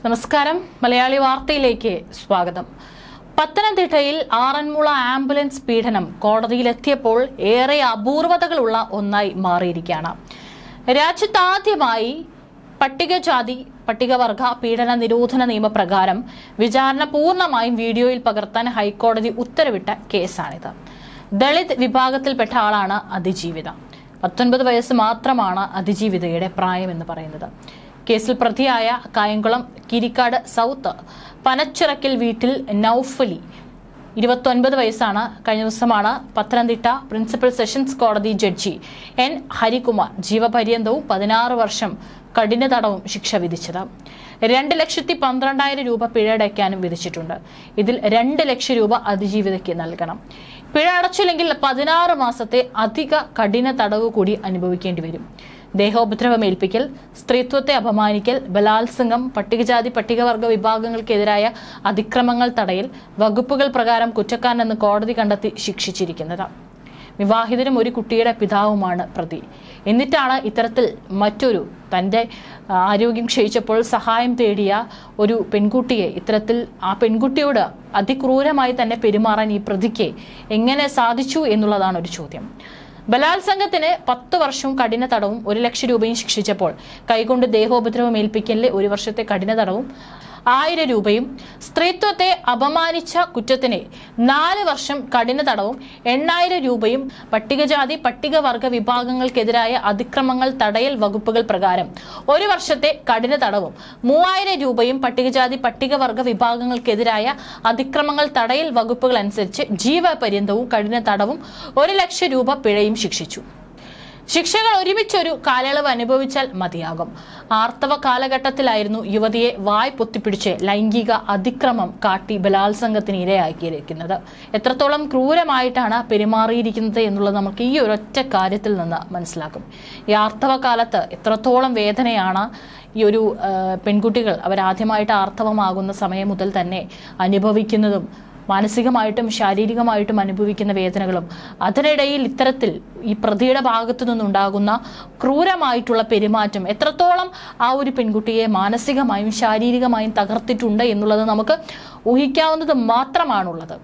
നമസ്കാരം. മലയാളി വാർത്തയിലേക്ക് സ്വാഗതം. പത്തനംതിട്ടയിൽ ആറന്മുള ആംബുലൻസ് പീഡനം കോടതിയിലെത്തിയപ്പോൾ ഏറെ അപൂർവതകളുള്ള ഒന്നായി മാറിയിരിക്കുകയാണ്. രാജ്യത്താദ്യമായി പട്ടികജാതി പട്ടികവർഗ പീഡന നിരോധന നിയമപ്രകാരം വിചാരണ പൂർണ്ണമായും വീഡിയോയിൽ പകർത്താൻ ഹൈക്കോടതി ഉത്തരവിട്ട കേസാണിത്. ദളിത് വിഭാഗത്തിൽപ്പെട്ട ആളാണ് അതിജീവിത. 19 വയസ്സ് മാത്രമാണ് അതിജീവിതയുടെ പ്രായമെന്ന് പറയുന്നത്. കേസിൽ പ്രതിയായ കായംകുളം കിരിക്കാട് സൗത്ത് പനച്ചിറക്കൽ വീട്ടിൽ നൌഫലി 29 വയസ്സാണ്. കഴിഞ്ഞ ദിവസമാണ് പത്തനംതിട്ട പ്രിൻസിപ്പൽ സെഷൻസ് കോടതി ജഡ്ജി എൻ ഹരികുമാർ ജീവപര്യന്തവും 16 വർഷം കഠിന തടവും ശിക്ഷ വിധിച്ചത്. 2,12,000 രൂപ പിഴ അടയ്ക്കാനും വിധിച്ചിട്ടുണ്ട്. ഇതിൽ 2 ലക്ഷം രൂപ അതിജീവിതയ്ക്ക് നൽകണം. പിഴ അടച്ചില്ലെങ്കിൽ 16 മാസത്തെ അധിക കഠിന തടവ് കൂടി അനുഭവിക്കേണ്ടി വരും. ദേഹോപദ്രവമേൽപ്പിക്കൽ, സ്ത്രീത്വത്തെ അപമാനിക്കൽ, ബലാത്സംഗം, പട്ടികജാതി പട്ടികവർഗ വിഭാഗങ്ങൾക്കെതിരായ അതിക്രമങ്ങൾ തടയൽ വകുപ്പുകൾ പ്രകാരം കുറ്റക്കാരനെന്ന് കോടതി കണ്ടെത്തി ശിക്ഷിച്ചിരിക്കുന്നത്. വിവാഹിതരും ഒരു കുട്ടിയുടെ പിതാവുമാണ് പ്രതി. എന്നിട്ടാണ് ഇത്തരത്തിൽ മറ്റൊരു തൻ്റെ ആരോഗ്യം ക്ഷയിച്ചപ്പോൾ സഹായം തേടിയ ഒരു പെൺകുട്ടിയെ ഇത്തരത്തിൽ ആ പെൺകുട്ടിയോട് അതിക്രൂരമായി തന്നെ പെരുമാറാൻ ഈ പ്രതിക്ക് എങ്ങനെ സാധിച്ചു എന്നുള്ളതാണ് ഒരു ചോദ്യം. ബലാത്സംഗത്തിന് 10 വർഷവും കഠിന തടവും 1 ലക്ഷം രൂപയും ശിക്ഷിച്ചപ്പോൾ കൈകൊണ്ട് ദേഹോപദ്രവം ഏൽപ്പിക്കലിന് 1 വർഷത്തെ കഠിന തടവും 1000 രൂപയും, സ്ത്രീത്വത്തെ അപമാനിച്ച കുറ്റത്തിന് 4 വർഷം കഠിന തടവും 8000 രൂപയും, പട്ടികജാതി പട്ടികവർഗ വിഭാഗങ്ങൾക്കെതിരായ അതിക്രമങ്ങൾ തടയൽ വകുപ്പുകൾ പ്രകാരം 1 വർഷത്തെ കഠിന തടവും 3000 രൂപയും, പട്ടികജാതി പട്ടികവർഗ വിഭാഗങ്ങൾക്കെതിരായ അതിക്രമങ്ങൾ തടയൽ വകുപ്പുകൾ അനുസരിച്ച് ജീവപര്യന്തവും കഠിന തടവും 1 ലക്ഷം രൂപ പിഴയും ശിക്ഷിച്ചു. ശിക്ഷകൾ ഒരുമിച്ചൊരു കാലയളവ് അനുഭവിച്ചാൽ മതിയാകും. ആർത്തവ കാലഘട്ടത്തിലായിരുന്നു യുവതിയെ വായ് പൊത്തിപ്പിടിച്ച് ലൈംഗിക അതിക്രമം കാട്ടി ബലാത്സംഗത്തിന് ഇരയാക്കിയിരിക്കുന്നത്. എത്രത്തോളം ക്രൂരമായിട്ടാണ് പെരുമാറിയിരിക്കുന്നത് എന്നുള്ളത് നമുക്ക് ഈ ഒരൊറ്റ കാര്യത്തിൽ നിന്ന് മനസ്സിലാക്കും. ഈ ആർത്തവ കാലത്ത് എത്രത്തോളം വേദനയാണ് ഈ ഒരു പെൺകുട്ടികൾ അവരാദ്യമായിട്ട് ആർത്തവമാകുന്ന സമയം മുതൽ തന്നെ അനുഭവിക്കുന്നതും മാനസികമായിട്ടും ശാരീരികമായിട്ടും അനുഭവിക്കുന്ന വേദനകളും, അതിനിടയിൽ ഇത്തരത്തിൽ ഈ പ്രതിയുടെ ഭാഗത്തു നിന്നുണ്ടാകുന്ന ക്രൂരമായിട്ടുള്ള പെരുമാറ്റം എത്രത്തോളം ആ ഒരു പെൺകുട്ടിയെ മാനസികമായും ശാരീരികമായും തകർത്തിട്ടുണ്ട് എന്നുള്ളത് നമുക്ക് ഊഹിക്കാവുന്നത് മാത്രമാണുള്ളത്.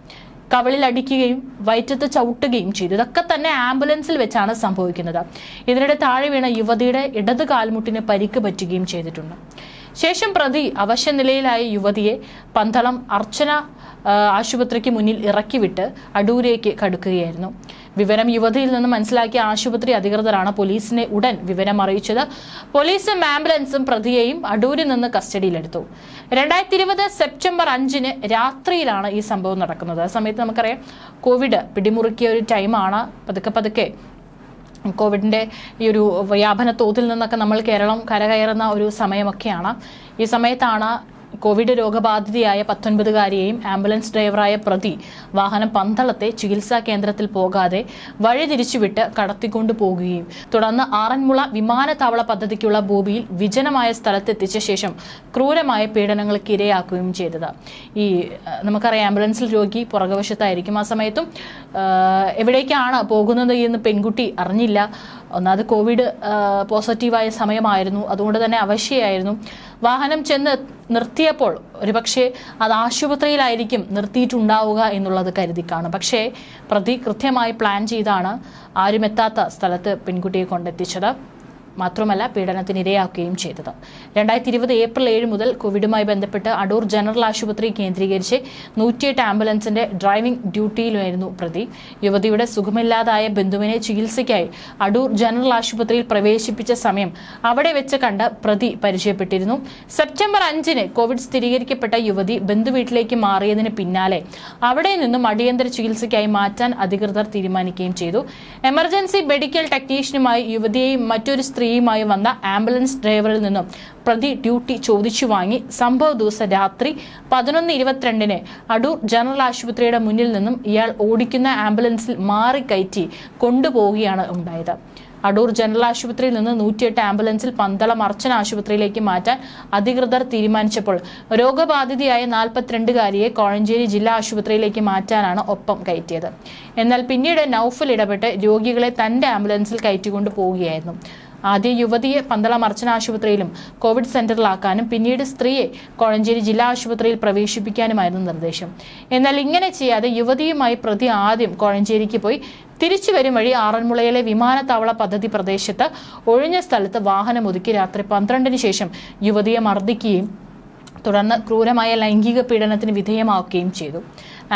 കവിളിൽ അടിക്കുകയും വയറ്റത്ത് ചവിട്ടുകയും ചെയ്തു. ഇതൊക്കെ തന്നെ ആംബുലൻസിൽ വെച്ചാണ് സംഭവിക്കുന്നത്. ഇതിനിടെ താഴെ വീണ യുവതിയുടെ ഇടത് കാൽമുട്ടിന് പരിക്ക് പറ്റുകയും ചെയ്തിട്ടുണ്ട്. ശേഷം പ്രതി അവശനിലയിലായ യുവതിയെ പന്തളം അർച്ചന ആശുപത്രിക്ക് മുന്നിൽ ഇറക്കിവിട്ട് അടൂരേക്ക് കടക്കുകയായിരുന്നു. വിവരം യുവതിയിൽ നിന്ന് മനസ്സിലാക്കിയ ആശുപത്രി അധികൃതരാണ് പോലീസിനെ ഉടൻ വിവരം അറിയിച്ചത്. പോലീസും ആംബുലൻസും പ്രതിയെയും അടൂരിൽ നിന്ന് കസ്റ്റഡിയിലെടുത്തു. 2020 സെപ്റ്റംബർ 5 രാത്രിയിലാണ് ഈ സംഭവം നടക്കുന്നത്. ആ സമയത്ത് നമുക്കറിയാം കോവിഡ് പിടിമുറുക്കിയ ഒരു ടൈമാണ്. പതുക്കെ കോവിഡിൻ്റെ ഈ ഒരു വ്യാപന തോതിൽ നിന്നൊക്കെ നമ്മൾ കേരളം കരകയറുന്ന ഒരു സമയമൊക്കെയാണ്. ഈ സമയത്താണ് കോവിഡ് രോഗബാധിതയായ 19-കാരിയെയും ആംബുലൻസ് ഡ്രൈവറായ പ്രതി വാഹനം പന്തളത്തെ ചികിത്സാ കേന്ദ്രത്തിൽ പോകാതെ വഴിതിരിച്ചുവിട്ട് കടത്തിക്കൊണ്ടു പോകുകയും തുടർന്ന് ആറന്മുള വിമാനത്താവള പദ്ധതിക്കുള്ള ഭൂമിയിൽ വിജനമായ സ്ഥലത്തെത്തിച്ച ശേഷം ക്രൂരമായ പീഡനങ്ങൾക്ക് ഇരയാക്കുകയും ചെയ്തത്. ഈ നമുക്കറിയാം ആംബുലൻസിൽ രോഗി പുറകുവശത്തായിരിക്കും. ആ സമയത്തും എവിടേക്കാണ് പോകുന്നത് എന്ന് പെൺകുട്ടി അറിഞ്ഞില്ല. ഒന്നാമത് കോവിഡ് പോസിറ്റീവായ സമയമായിരുന്നു. അതുകൊണ്ട് തന്നെ അവശ്യമായിരുന്നു. വാഹനം ചെന്ന് നിർത്തിയപ്പോൾ ഒരുപക്ഷെ അത് ആശുപത്രിയിലായിരിക്കും നിർത്തിയിട്ടുണ്ടാവുക എന്നുള്ളത് കരുതിക്കാണ്. പക്ഷേ പ്രതി കൃത്യമായി പ്ലാൻ ചെയ്താണ് ആരും എത്താത്ത സ്ഥലത്ത് പെൺകുട്ടിയെ കൊണ്ടെത്തിച്ചത്. മാത്രമല്ല പീഡനത്തിന് ഇരയാക്കുകയും ചെയ്തത്. 2020 ഏപ്രിൽ 7 മുതൽ കോവിഡുമായി ബന്ധപ്പെട്ട് അടൂർ ജനറൽ ആശുപത്രി കേന്ദ്രീകരിച്ച് 108 ആംബുലൻസിന്റെ ഡ്രൈവിംഗ് ഡ്യൂട്ടിയിലായിരുന്നു പ്രതി. യുവതിയുടെ സുഖമില്ലാതായ ബന്ധുവിനെ ചികിത്സയ്ക്കായി അടൂർ ജനറൽ ആശുപത്രിയിൽ പ്രവേശിപ്പിച്ച സമയം അവിടെ വെച്ച് കണ്ട് പ്രതി പരിചയപ്പെട്ടിരുന്നു. സെപ്റ്റംബർ 5 കോവിഡ് സ്ഥിരീകരിക്കപ്പെട്ട യുവതി ബന്ധുവീട്ടിലേക്ക് മാറിയതിന് പിന്നാലെ അവിടെ നിന്നും അടിയന്തര ചികിത്സയ്ക്കായി മാറ്റാൻ അധികൃതർ തീരുമാനിക്കുകയും ചെയ്തു. എമർജൻസി മെഡിക്കൽ ടെക്നീഷ്യനുമായി യുവതിയെയും മറ്റൊരു സ്ത്രീയുമായി വന്ന ആംബുലൻസ് ഡ്രൈവറിൽ നിന്നും പ്രതി ഡ്യൂട്ടി ചോദിച്ചു വാങ്ങി സംഭവ ദിവസം രാത്രി 11:22 അടൂർ ജനറൽ ആശുപത്രിയുടെ മുന്നിൽ നിന്നും ഇയാൾ ഓടിക്കുന്ന ആംബുലൻസിൽ മാറിക്കയറ്റി കൊണ്ടുപോവുകയാണ് ഉണ്ടായത്. അടൂർ ജനറൽ ആശുപത്രിയിൽ നിന്ന് 108 ആംബുലൻസിൽ പന്തളം അർച്ചന ആശുപത്രിയിലേക്ക് മാറ്റാൻ അധികൃതർ തീരുമാനിച്ചപ്പോൾ രോഗബാധിതയായ 42-കാരിയെ കോഴഞ്ചേരി ജില്ലാ ആശുപത്രിയിലേക്ക് മാറ്റാനാണ് ഒപ്പം കയറ്റിയത്. എന്നാൽ പിന്നീട് നൌഫൽ ഇടപെട്ട് രോഗികളെ തന്റെ ആംബുലൻസിൽ കയറ്റിക്കൊണ്ടു പോവുകയായിരുന്നു. ആദ്യ യുവതിയെ പന്തളം അർച്ചന ആശുപത്രിയിലും കോവിഡ് സെന്ററിലാക്കാനും പിന്നീട് സ്ത്രീയെ കോഴഞ്ചേരി ജില്ലാ ആശുപത്രിയിൽ പ്രവേശിപ്പിക്കാനുമായിരുന്നു നിർദ്ദേശം. എന്നാൽ ഇങ്ങനെ ചെയ്യാതെ യുവതിയുമായി പ്രതി ആദ്യം കോഴഞ്ചേരിക്ക് പോയി തിരിച്ചു വരും വഴി ആറന്മുളയിലെ വിമാനത്താവള പദ്ധതി പ്രദേശത്ത് ഒഴിഞ്ഞ സ്ഥലത്ത് വാഹനം ഒതുക്കി രാത്രി 12-ന് ശേഷം യുവതിയെ മർദ്ദിക്കുകയും തുടർന്ന് ക്രൂരമായ ലൈംഗിക പീഡനത്തിന് വിധേയമാക്കുകയും ചെയ്തു.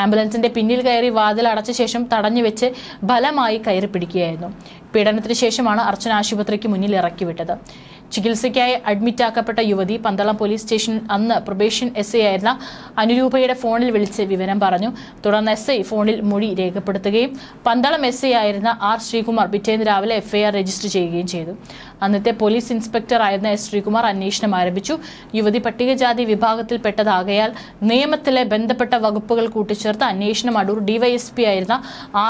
ആംബുലൻസിന്റെ പിന്നിൽ കയറി വാതിൽ അടച്ച ശേഷം തടഞ്ഞുവെച്ച് ബലമായി കയറി പിടിക്കുകയായിരുന്നു. പീഡനത്തിന് ശേഷമാണ് അർച്ചന ആശുപത്രിക്ക് മുന്നിൽ ഇറക്കിവിട്ടത്. ചികിത്സയ്ക്കായി അഡ്മിറ്റാക്കപ്പെട്ട യുവതി പന്തളം പോലീസ് സ്റ്റേഷനിൽ അന്ന് പ്രൊബേഷൻ SI ആയിരുന്ന അനുരൂപയുടെ ഫോണിൽ വിളിച്ച് വിവരം പറഞ്ഞു. തുടർന്ന് SI ഫോണിൽ മൊഴി രേഖപ്പെടുത്തുകയും പന്തളം SI ആയിരുന്ന R ശ്രീകുമാർ പിറ്റേന്ന് രാവിലെ FIR രജിസ്റ്റർ ചെയ്യുകയും ചെയ്തു. അന്നത്തെ പോലീസ് ഇൻസ്പെക്ടർ ആയിരുന്ന S ശ്രീകുമാർ അന്വേഷണം ആരംഭിച്ചു. യുവതി പട്ടികജാതി വിഭാഗത്തിൽപ്പെട്ടതാകയാൽ നിയമത്തിലെ ബന്ധപ്പെട്ട വകുപ്പുകൾ കൂട്ടിച്ചേർത്ത് അന്വേഷണം അടൂർ DYSP ആയിരുന്ന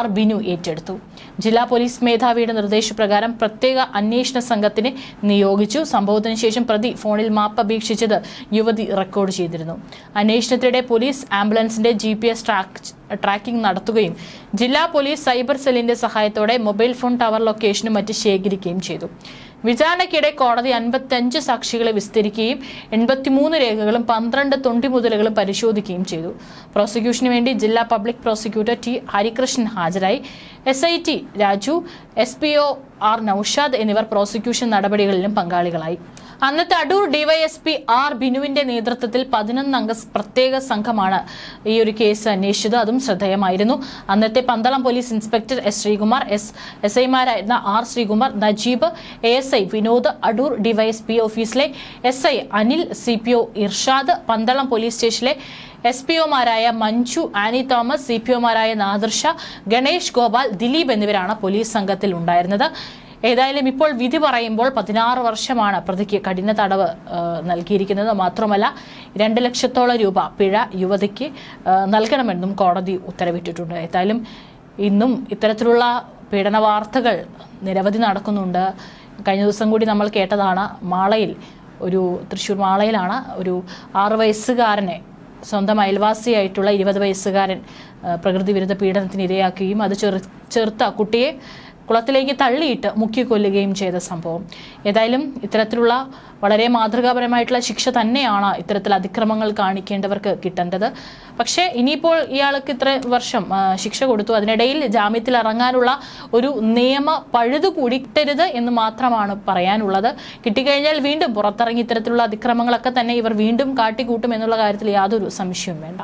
R ബിനു ഏറ്റെടുത്തു. ജില്ലാ പോലീസ് മേധാവിയുടെ നിർദ്ദേശപ്രകാരം പ്രത്യേക അന്വേഷണ സംഘത്തിനെ നിയോഗിച്ചു. സംഭവത്തിന് ശേഷം പ്രതി ഫോണിൽ മാപ്പ് അപേക്ഷിച്ചത് യുവതി റെക്കോർഡ് ചെയ്തിരുന്നു. അന്വേഷണത്തിനിടെ പോലീസ് ആംബുലൻസിന്റെ GPS ട്രാക്കിംഗ് നടത്തുകയും ജില്ലാ പോലീസ് സൈബർ സെല്ലിന്റെ സഹായത്തോടെ മൊബൈൽ ഫോൺ ടവർ ലൊക്കേഷനും മറ്റ് ശേഖരിക്കുകയും ചെയ്തു. വിചാരണയ്ക്കിടെ കോടതി 55 സാക്ഷികളെ വിസ്തരിക്കുകയും 83 രേഖകളും 12 തൊണ്ടിമുതലുകളും പരിശോധിക്കുകയും ചെയ്തു. പ്രോസിക്യൂഷന് വേണ്ടി ജില്ലാ പബ്ലിക് പ്രോസിക്യൂട്ടർ T ഹരികൃഷ്ണൻ ഹാജരായി. SIT Raju, SPO R Naushad എന്നിവർ പ്രോസിക്യൂഷൻ നടപടികളിലും പങ്കാളികളായി. അന്നത്തെ അടൂർ DYSP R ബിനുവിന്റെ നേതൃത്വത്തിൽ 11 അംഗ പ്രത്യേക സംഘമാണ് ഈ ഒരു കേസ് അന്വേഷിച്ചത്. അതും ശ്രദ്ധേയമായിരുന്നു. അന്നത്തെ Pandalam police inspector S Sreekumar, SI-മാരായിരുന്ന R Sreekumar, Najeeb, ASI Vinod, Adoor DYSP ഓഫീസിലെ SI Anil, CPO Irshad, Pandalam police സ്റ്റേഷനിലെ SPO-മാരായ മഞ്ജു, ആനി തോമസ്, CPO-മാരായ നാദിർഷ, ഗണേഷ് ഗോപാൽ, ദിലീപ് എന്നിവരാണ് പോലീസ് സംഘത്തിൽ ഉണ്ടായിരുന്നത്. ഏതായാലും ഇപ്പോൾ വിധി പറയുമ്പോൾ 16 വർഷമാണ് പ്രതിക്ക് കഠിന തടവ് നൽകിയിരിക്കുന്നത്. മാത്രമല്ല 2 ലക്ഷത്തോളം രൂപ പിഴ യുവതിക്ക് നൽകണമെന്നും കോടതി ഉത്തരവിട്ടിട്ടുണ്ട്. ഏതായാലും ഇന്നും ഇത്തരത്തിലുള്ള പീഡന വാർത്തകൾ നിരവധി നടക്കുന്നുണ്ട്. കഴിഞ്ഞ ദിവസം കൂടി നമ്മൾ കേട്ടതാണ് തൃശ്ശൂർ മാളയിലാണ് ഒരു 6 വയസ്സുകാരനെ സ്വന്തം അയൽവാസിയായിട്ടുള്ള 20 വയസ്സുകാരൻ പ്രകൃതി വിരുദ്ധ പീഡനത്തിന് ഇരയാക്കുകയും അത് ചെറുത്ത കുട്ടിയെ കുളത്തിലേക്ക് തള്ളിയിട്ട് മുക്കിക്കൊല്ലുകയും ചെയ്ത സംഭവം. ഏതായാലും ഇത്തരത്തിലുള്ള വളരെ മാതൃകാപരമായിട്ടുള്ള ശിക്ഷ തന്നെയാണ് ഇത്തരത്തിൽ അതിക്രമങ്ങൾ കാണിക്കേണ്ടവർക്ക് കിട്ടേണ്ടത്. പക്ഷേ ഇനിയിപ്പോൾ ഇയാൾക്ക് ഇത്ര വർഷം ശിക്ഷ കൊടുത്തു. അതിനിടയിൽ ജാമ്യത്തിൽ ഇറങ്ങാനുള്ള ഒരു നിയമ പഴുതു കൂടി കിട്ടരുത് എന്ന് മാത്രമാണ് പറയാനുള്ളത്. കിട്ടിക്കഴിഞ്ഞാൽ വീണ്ടും പുറത്തിറങ്ങി ഇത്തരത്തിലുള്ള അതിക്രമങ്ങളൊക്കെ തന്നെ ഇവർ വീണ്ടും കാട്ടിക്കൂട്ടും എന്നുള്ള കാര്യത്തിൽ യാതൊരു സംശയവും വേണ്ട.